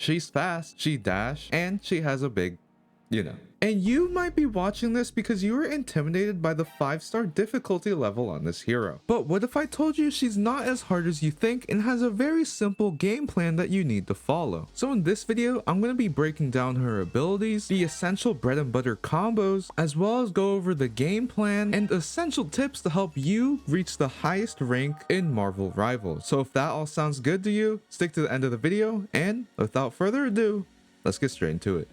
She's fast, she dash, and she has a big, And you might be watching this because you were intimidated by the 5-star difficulty level on this hero. But what if I told you she's not as hard as you think and has a very simple game plan that you need to follow? So in this video, I'm going to be breaking down her abilities, the essential bread and butter combos, as well as go over the game plan and essential tips to help you reach the highest rank in Marvel Rivals. So if that all sounds good to you, stick to the end of the video, and without further ado, let's get straight into it.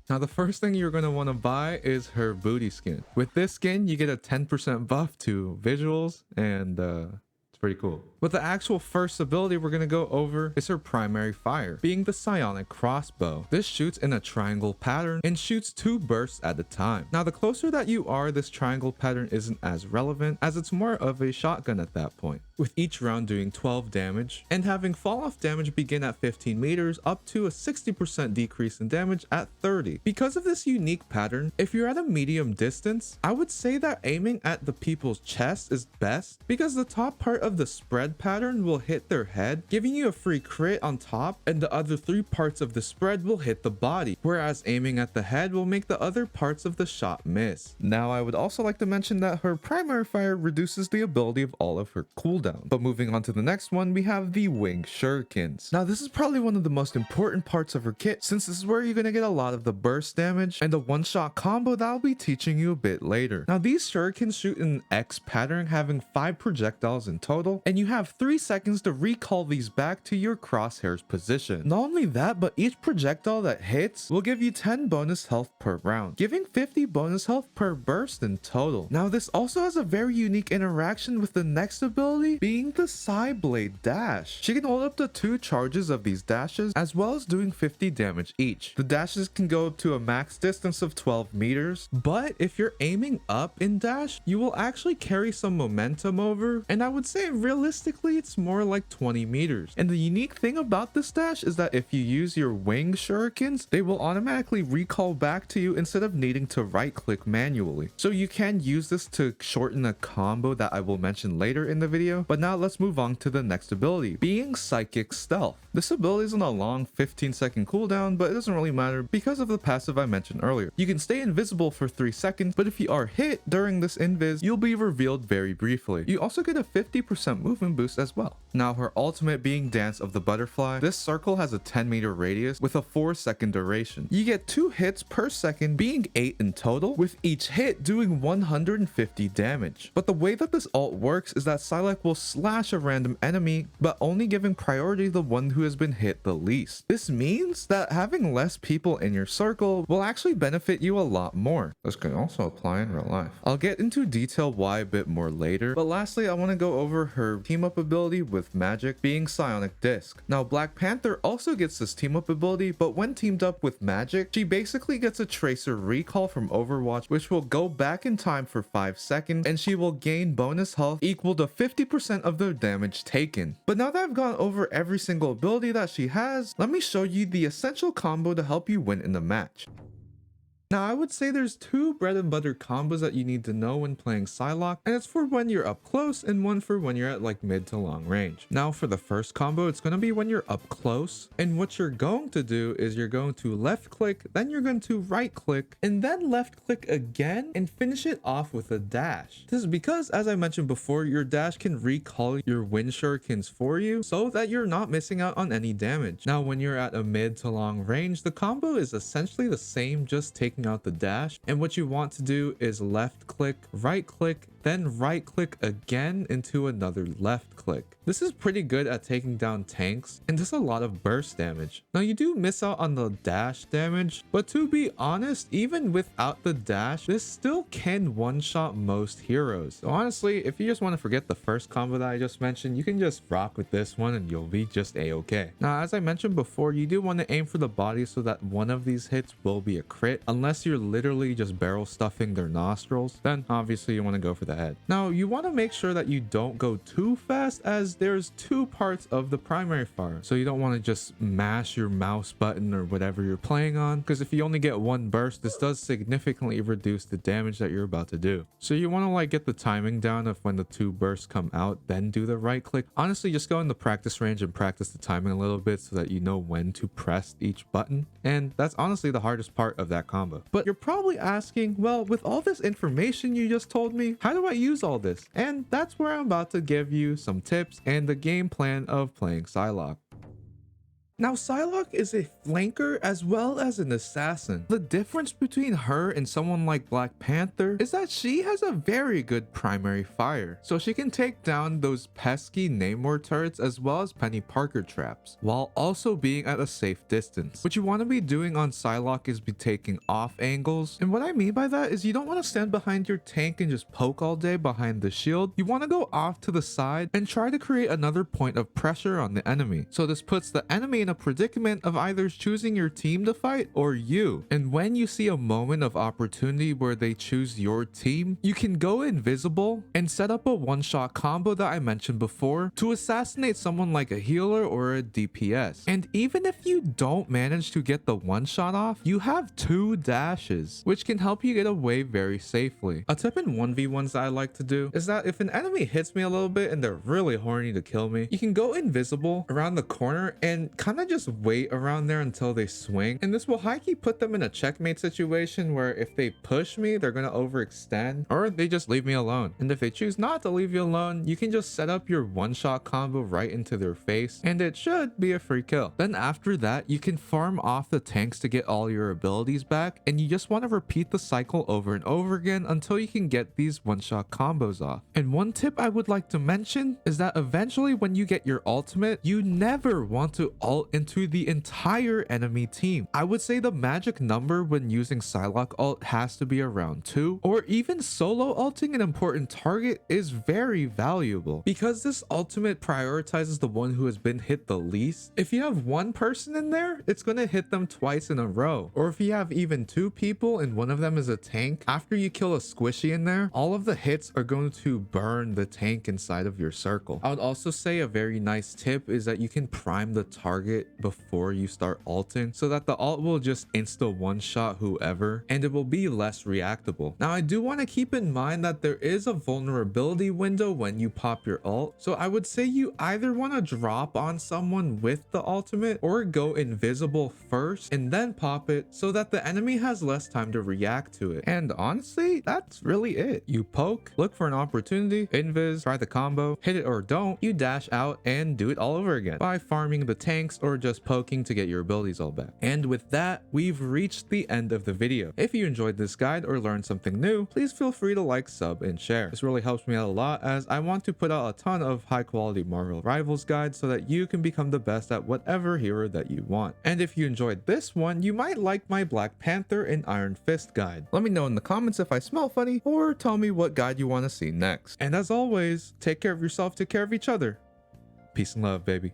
Now the first thing you're going to want to buy is her booty skin. With this skin, you get a 10% buff to visuals, and it's pretty cool. But the actual first ability we're going to go over is her primary fire, being the psionic crossbow. This shoots in a triangle pattern and shoots 2 bursts at a time. Now the closer that you are, this triangle pattern isn't as relevant, as it's more of a shotgun at that point, with each round doing 12 damage and having fall off damage begin at 15 meters up to a 60% decrease in damage at 30. Because of this unique pattern, if you're at a medium distance, I would say that aiming at the people's chest is best, because the top part of the spread pattern will hit their head, giving you a free crit on top, and the other 3 parts of the spread will hit the body, whereas aiming at the head will make the other parts of the shot miss. Now I would also like to mention that her primary fire reduces the ability of all of her cooldowns. But moving on to the next one, we have the wing shurikens. Now this is probably one of the most important parts of her kit, since this is where you're going to get a lot of the burst damage and the one-shot combo that I'll be teaching you a bit later. Now these shurikens shoot in an X pattern, having 5 projectiles in total, and you have 3 seconds to recall these back to your crosshair's position. Not only that, but each projectile that hits will give you 10 bonus health per round, giving 50 bonus health per burst in total. Now this also has a very unique interaction with the next ability, being the Psy Blade dash. She can hold up to 2 charges of these dashes, as well as doing 50 damage each. The dashes can go up to a max distance of 12 meters, but if you're aiming up in dash, you will actually carry some momentum over, and I would say realistically it's more like 20 meters. And the unique thing about this dash is that if you use your wing shurikens, they will automatically recall back to you instead of needing to right click manually. So you can use this to shorten a combo that I will mention later in the video. But now let's move on to the next ability, being Psychic Stealth. This ability is on a long 15-second cooldown, but it doesn't really matter because of the passive I mentioned earlier. You can stay invisible for 3 seconds, but if you are hit during this invis, you'll be revealed very briefly. You also get a 50% movement boost as well. Now her ultimate being Dance of the Butterfly. This circle has a 10-meter radius with a 4-second duration. You get 2 hits per second, being 8 in total, with each hit doing 150 damage. But the way that this ult works is that PSYLOCKE will slash a random enemy, but only giving priority to the one who has been hit the least. This means that having less people in your circle will actually benefit you a lot more. This can also apply in real life. I'll get into detail why a bit more later, but lastly I want to go over her team up ability with magic, being Psionic Disc. Now Black Panther also gets this team up ability, but when teamed up with magic, she basically gets a Tracer recall from Overwatch, which will go back in time for 5 seconds, and she will gain bonus health equal to 50% of the damage taken. But now that I've gone over every single ability that she has, let me show you the essential combo to help you win in the match. Now I would say there's 2 bread and butter combos that you need to know when playing PSYLOCKE, and it's for when you're up close and one for when you're at like mid to long range. Now for the first combo, it's going to be when you're up close, and what you're going to do is you're going to left click, then you're going to right click, and then left click again and finish it off with a dash. This is because, as I mentioned before, your dash can recall your wind shurikens for you so that you're not missing out on any damage. Now when you're at a mid to long range, the combo is essentially the same, just taking out the dash, and what you want to do is left click, right click, then right click again into another left click. This is pretty good at taking down tanks and does a lot of burst damage. Now you do miss out on the dash damage, but to be honest, even without the dash, this still can one-shot most heroes. So honestly, if you just want to forget the first combo that I just mentioned, you can just rock with this one and you'll be just a-okay. Now as I mentioned before, you do want to aim for the body so that one of these hits will be a crit, unless unless you're literally just barrel stuffing their nostrils, then obviously you want to go for the head. Now, you want to make sure that you don't go too fast, as there's two parts of the primary fire. So you don't want to just mash your mouse button or whatever you're playing on, because if you only get one burst, this does significantly reduce the damage that you're about to do. So you want to like get the timing down of when the two bursts come out, then do the right click. Honestly, just go in the practice range and practice the timing a little bit so that you know when to press each button. And that's honestly the hardest part of that combo. But you're probably asking, well, with all this information you just told me, how do I use all this? And that's where I'm about to give you some tips and the game plan of playing PSYLOCKE. Now, PSYLOCKE is a flanker as well as an assassin. The difference between her and someone like Black Panther is that she has a very good primary fire, so she can take down those pesky Namor turrets as well as Penny Parker traps, while also being at a safe distance. What you want to be doing on PSYLOCKE is be taking off angles, and what I mean by that is you don't want to stand behind your tank and just poke all day behind the shield. You want to go off to the side and try to create another point of pressure on the enemy. So this puts the enemy in a predicament of either choosing your team to fight or you. And when you see a moment of opportunity where they choose your team, you can go invisible and set up a one-shot combo that I mentioned before to assassinate someone like a healer or a DPS. And even if you don't manage to get the one-shot off, you have 2 dashes, which can help you get away very safely. A tip in 1v1s that I like to do is that if an enemy hits me a little bit and they're really horny to kill me, you can go invisible around the corner and kind of just wait around there until they swing, and this will high-key put them in a checkmate situation where if they push me, they're gonna overextend, or they just leave me alone. And if they choose not to leave you alone, you can just set up your one-shot combo right into their face, and it should be a free kill. Then after that, you can farm off the tanks to get all your abilities back, and you just want to repeat the cycle over and over again until you can get these one-shot combos off. And one tip I would like to mention is that eventually when you get your ultimate, you never want to ult into the entire enemy team. I would say the magic number when using PSYLOCKE ult has to be around 2, or even solo ulting an important target is very valuable because this ultimate prioritizes the one who has been hit the least. If you have one person in there, it's going to hit them twice in a row. Or if you have even 2 people and one of them is a tank, after you kill a squishy in there, all of the hits are going to burn the tank inside of your circle. I would also say a very nice tip is that you can prime the target before you start ulting so that the ult will just insta one-shot whoever and it will be less reactable. Now, I do want to keep in mind that there is a vulnerability window when you pop your ult, so I would say you either want to drop on someone with the ultimate or go invisible first and then pop it so that the enemy has less time to react to it. And honestly, that's really it. You poke, look for an opportunity, invis, try the combo, hit it or don't, you dash out and do it all over again by farming the tanks or just poking to get your abilities all back. And with that, we've reached the end of the video. If you enjoyed this guide or learned something new, please feel free to like, sub, and share. This really helps me out a lot as I want to put out a ton of high quality Marvel Rivals guides so that you can become the best at whatever hero that you want. And if you enjoyed this one, you might like my Black Panther and Iron Fist guide. Let me know in the comments if I smell funny or tell me what guide you want to see next. And as always, take care of yourself, take care of each other. Peace and love, baby.